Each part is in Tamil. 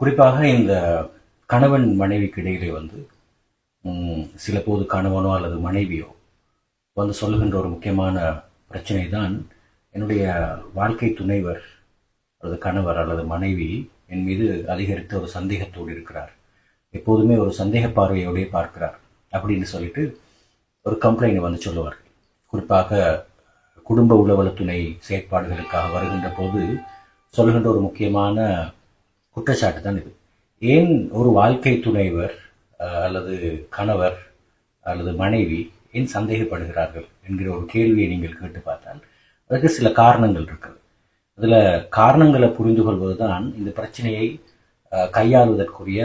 குறிப்பாக இந்த கணவன் மனைவிக்கு இடையிலே சில போது கணவனோ அல்லது மனைவியோ சொல்லுகின்ற ஒரு முக்கியமான பிரச்சனை தான், என்னுடைய வாழ்க்கை துணைவர் அல்லது கணவர் அல்லது மனைவி என் மீது அதிகரித்த ஒரு சந்தேகத்தோடு இருக்கிறார், எப்போதுமே ஒரு சந்தேக பார்வையோடே பார்க்கிறார் அப்படின்னு சொல்லிட்டு ஒரு கம்ப்ளைண்ட் சொல்லுவார். குறிப்பாக குடும்ப உளவல துணை செயற்பாடுகளுக்காக வருகின்ற போது சொல்லுகின்ற ஒரு முக்கியமான குற்றச்சாட்டு தான் இது. ஏன் ஒரு வாழ்க்கை துணைவர் அல்லது கணவர் அல்லது மனைவி ஏன் சந்தேகப்படுகிறார்கள் என்கிற ஒரு கேள்வியை நீங்கள் கேட்டு பார்த்தால் அதற்கு சில காரணங்கள் இருக்கிறது. அதில் காரணங்களை புரிந்து கொள்வதுதான் இந்த பிரச்சனையை கையாளுவதற்குரிய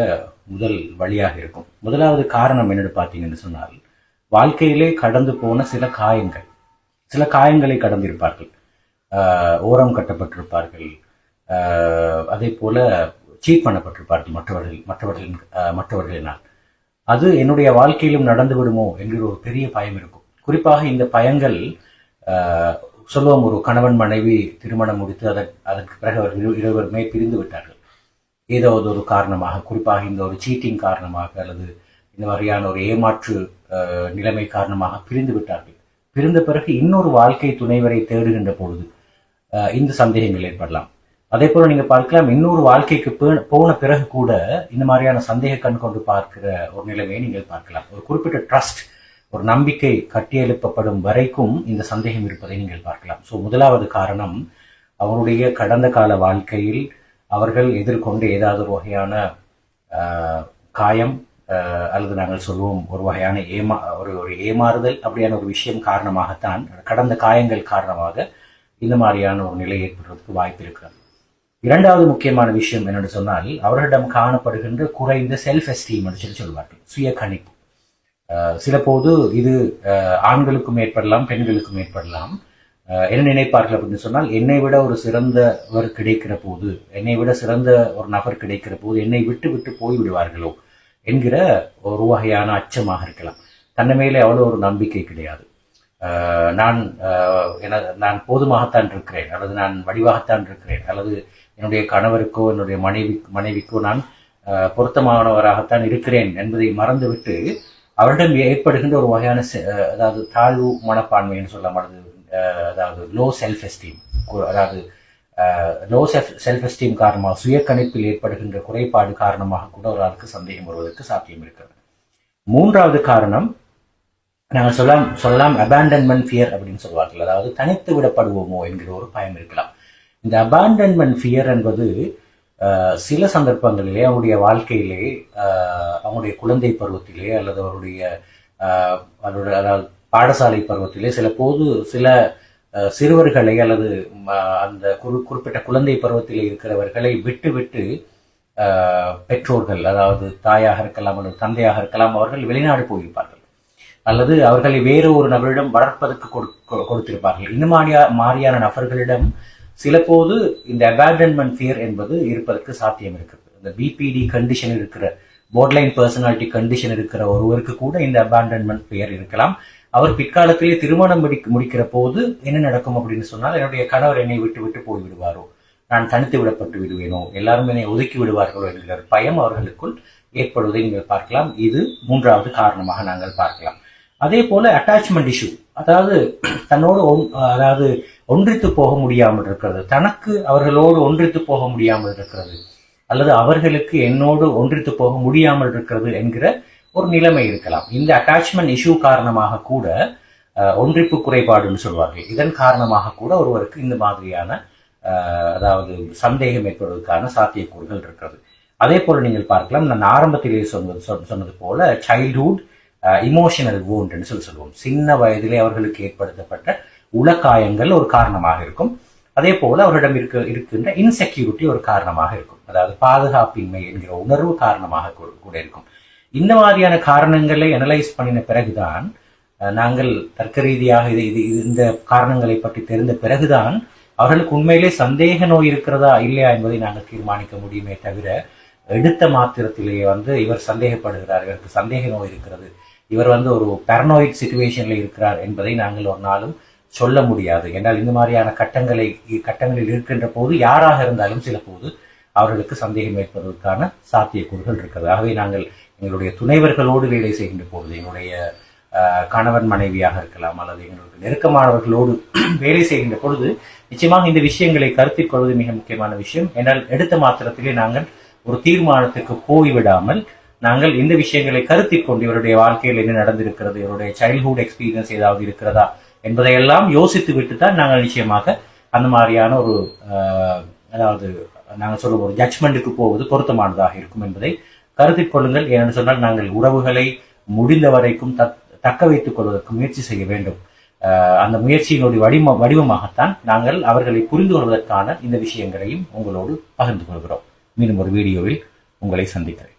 முதல் வழியாக இருக்கும். முதலாவது காரணம் என்னென்னு பார்த்தீங்கன்னு சொன்னால், வாழ்க்கையிலே கடந்து போன சில காயங்களை கடந்திருப்பார்கள், ஓரம் கட்டப்பட்டிருப்பார்கள், அதே போல சீட் பண்ணப்பட்டிருப்பார்கள் மற்றவர்களினால். அது என்னுடைய வாழ்க்கையிலும் நடந்து விடுமோ என்கிற ஒரு பெரிய பயம் இருக்கும். குறிப்பாக இந்த பயங்கள் சொல்லுவோம், ஒரு கணவன் மனைவி திருமணம் முடித்து அதற்கு பிறகு அவர்கள் இருவருமே பிரிந்து விட்டார்கள், ஏதாவது ஒரு காரணமாக, குறிப்பாக இந்த ஒரு சீட்டிங் காரணமாக அல்லது இந்த மாதிரியான ஒரு ஏமாற்று நிலைமை காரணமாக பிரிந்து விட்டார்கள். பிரிந்த பிறகு இன்னொரு வாழ்க்கை துணைவரை தேடுகின்ற பொழுது இந்த சந்தேகங்கள் ஏற்படலாம். அதே போல நீங்க பார்க்கலாம், இன்னொரு வாழ்க்கைக்கு போன பிறகு கூட இந்த மாதிரியான சந்தேக கண் கொண்டு பார்க்கிற ஒரு நிலைமையை நீங்கள் பார்க்கலாம். ஒரு குறிப்பிட்ட ட்ரஸ்ட், ஒரு நம்பிக்கை கட்டியெழுப்பப்படும் வரைக்கும் இந்த சந்தேகம் இருப்பதை நீங்கள் பார்க்கலாம். ஸோ முதலாவது காரணம், அவருடைய கடந்த கால வாழ்க்கையில் அவர்கள் எதிர்கொண்டு ஏதாவது ஒரு வகையான காயம் அல்லது நாங்கள் சொல்லுவோம் ஒரு வகையான ஒரு ஏமாறுதல் அப்படியான ஒரு விஷயம் காரணமாகத்தான், கடந்த காயங்கள் காரணமாக இந்த மாதிரியான ஒரு நிலை ஏற்படுறதுக்கு வாய்ப்பு இருக்கிறது. இரண்டாவது முக்கியமான விஷயம் என்னென்னு சொன்னால், அவர்களிடம் காணப்படுகின்ற குறைந்த செல்ஃப் எஸ்டீம் என்று சொல்வார்கள், சுய கணிப்பு. சில போது இது ஆண்களுக்கும் ஏற்படலாம், பெண்களுக்கும் ஏற்படலாம். என்ன நினைப்பார்கள் அப்படின்னு சொன்னால், என்னை விட ஒரு சிறந்தவர் கிடைக்கிற போது, என்னை விட சிறந்த ஒரு நபர் கிடைக்கிற போது என்னை விட்டு விட்டு போய்விடுவார்களோ என்கிற ஒரு வகையான அச்சமாக இருக்கலாம். தன்னை மேலே அவ்வளோ ஒரு நம்பிக்கை கிடையாது. நான் போதுமாகத்தான் இருக்கிறேன், அல்லது நான் வடிவாகத்தான் இருக்கிறேன், அல்லது என்னுடைய கணவருக்கோ என்னுடைய மனைவிக்கோ நான் பொருத்தமானவராகத்தான் இருக்கிறேன் என்பதை மறந்துவிட்டு அவரிடம் ஏற்படுகின்ற ஒரு வகையான அதாவது தாழ்வு மனப்பான்மைன்னு சொல்லலாம், அதாவது லோ செல்ஃப் எஸ்டீம், அதாவது லோ செல்ஃப் எஸ்டீம் காரணமாக சுய கணிப்பில் ஏற்படுகின்ற குறைபாடு காரணமாக கூட ஒரு ஆளுக்கு சந்தேகம் வருவதற்கு சாத்தியம் இருக்கிறது. மூன்றாவது காரணம் நாங்கள் சொல்லலாம் அபாண்டன்மெண்ட் ஃபியர் அப்படின்னு சொல்வார்கள், அதாவது தனித்து விடப்படுவோமோ என்கிற ஒரு பயம் இருக்கலாம். இந்த அபாண்டன்மெண்ட் ஃபியர் என்பது சில சந்தர்ப்பங்களிலே அவருடைய வாழ்க்கையிலே, அவங்களுடைய குழந்தை பருவத்திலே அல்லது அதாவது பாடசாலை பருவத்திலே சில போது சில சிறுவர்களை அல்லது அந்த குறிப்பிட்ட குழந்தை பருவத்திலே இருக்கிறவர்களை விட்டு விட்டு பெற்றோர்கள், அதாவது தாயாக இருக்கலாம் அல்லது தந்தையாக இருக்கலாம், அவர்கள் வெளிநாடு போயிருப்பார்கள் அல்லது அவர்களை வேறு ஒரு நபரிடம் வளர்ப்பதற்கு கொடுத்திருப்பார்கள். இந்த மாதிரியான நபர்களிடம் சில போது இந்த அபாண்டன்மெண்ட் ஃபியர் என்பது இருப்பதற்கு சாத்தியம் இருக்குது. இந்த பிபிடி கண்டிஷன் இருக்கிற, போர்ட்லைன் பர்சனாலிட்டி கண்டிஷன் இருக்கிற ஒருவருக்கு கூட இந்த அபாண்டன்மெண்ட் ஃபியர் இருக்கலாம். அவர் பிற்காலத்திலே திருமணம் முடிக்கிற போது என்ன நடக்கும் அப்படின்னு சொன்னால், என்னுடைய கணவர் என்னை விட்டு விட்டு போய்விடுவாரோ, நான் தனித்து விடப்பட்டு விடுவேனோ, எல்லாரும் என்னை ஒதுக்கி விடுவார்களோ என்கிற பயம் அவர்களுக்குள் ஏற்படுவதை நீங்கள் பார்க்கலாம். இது மூன்றாவது காரணமாக நாங்கள் பார்க்கலாம். அதே போல அட்டாச்மெண்ட் இஷ்யூ, அதாவது தன்னோடு ஒன்றித்து போக முடியாமல் இருக்கிறது, தனக்கு அவர்களோடு ஒன்றித்து போக முடியாமல் இருக்கிறது, அல்லது அவர்களுக்கு என்னோடு ஒன்றித்து போக முடியாமல் இருக்கிறது என்கிற ஒரு நிலைமை இருக்கலாம். இந்த அட்டாச்மெண்ட் இஷ்யூ காரணமாக கூட ஒன்றிப்பு குறைபாடுன்னு சொல்வார்கள், இதன் காரணமாக கூட ஒருவருக்கு இந்த மாதிரியான அதாவது சந்தேகம் ஏற்படுவதற்கான சாத்தியக்கூறுகள் இருக்கிறது. அதே போல நீங்கள் பார்க்கலாம், நான் ஆரம்பத்திலே சொன்னது போல சைல்ட்ஹுட் இமோஷனல் வூண்ட் என்று சொல்லுவோம், சின்ன வயதிலே அவர்களுக்கு ஏற்படுத்தப்பட்ட உளக்காயங்கள் ஒரு காரணமாக இருக்கும். அதே போல அவரிடம் இருக்கின்ற இன்செக்யூரிட்டி ஒரு காரணமாக இருக்கும், அதாவது பாதுகாப்பின்மை என்கிற உணர்வு காரணமாக கூட இருக்கும். இந்த மாதிரியான காரணங்களை அனலைஸ் பண்ணின பிறகுதான் நாங்கள் தர்க்க ரீதியாக இந்த காரணங்களை பற்றி தெரிந்த பிறகுதான் அவர்களுக்கு உண்மையிலே சந்தேக நோய் இருக்கிறதா இல்லையா என்பதை நாங்கள் தீர்மானிக்க முடியுமே தவிர, எடுத்த மாத்திரத்திலேயே இவர் சந்தேகப்படுகிறார், இவருக்கு சந்தேக நோய் இருக்கிறது, இவர் ஒரு பேரனாய்ட் சிச்சுவேஷன்ல இருக்கிறார் என்பதை நாங்கள் ஒரு நாளும் சொல்ல முடியாது. என்றால் இந்த மாதிரியான கட்டங்களில் இருக்கின்ற போது யாராக இருந்தாலும் சில போது அவர்களுக்கு சந்தேகம் ஏற்படுவதற்கான சாத்தியக்கூறுகள் இருக்கிறது. ஆகவே நாங்கள் எங்களுடைய துணைவர்களோடு வேலை செய்கின்ற பொழுது, எங்களுடைய கணவன் மனைவியாக இருக்கலாம் அல்லது எங்களுக்கு நெருக்கமானவர்களோடு வேலை செய்கின்ற பொழுது நிச்சயமாக இந்த விஷயங்களை கருத்தில் கொள்வது மிக முக்கியமான விஷயம். என்னால் எடுத்த மாத்திரத்திலே நாங்கள் ஒரு தீர்மானத்துக்கு போய்விடாமல் நாங்கள் இந்த விஷயங்களை கருத்தில் கொண்டு இவருடைய வாழ்க்கையில் என்ன நடந்திருக்கிறது, இவருடைய சைல்ட்ஹுட் எக்ஸ்பீரியன்ஸ் ஏதாவது இருக்கிறதா என்பதையெல்லாம் யோசித்து விட்டு தான் நாங்கள் நிச்சயமாக அந்த மாதிரியான ஒரு அதாவது நாங்கள் சொல்ல ஒரு ஜட்ஜ்மெண்ட்டுக்கு போவது பொருத்தமானதாக இருக்கும் என்பதை கருத்தில் கொள்ளுங்கள். ஏனென்று சொன்னால் நாங்கள் உறவுகளை முடிந்த வரைக்கும் தக்க வைத்துக் கொள்வதற்கு முயற்சி செய்ய வேண்டும். அந்த முயற்சியினுடைய வடிவமாகத்தான் நாங்கள் அவர்களை புரிந்து கொள்வதற்கான இந்த விஷயங்களையும் உங்களோடு பகிர்ந்து கொள்கிறோம். மீண்டும் ஒரு வீடியோவில் உங்களை சந்திக்கிறேன்.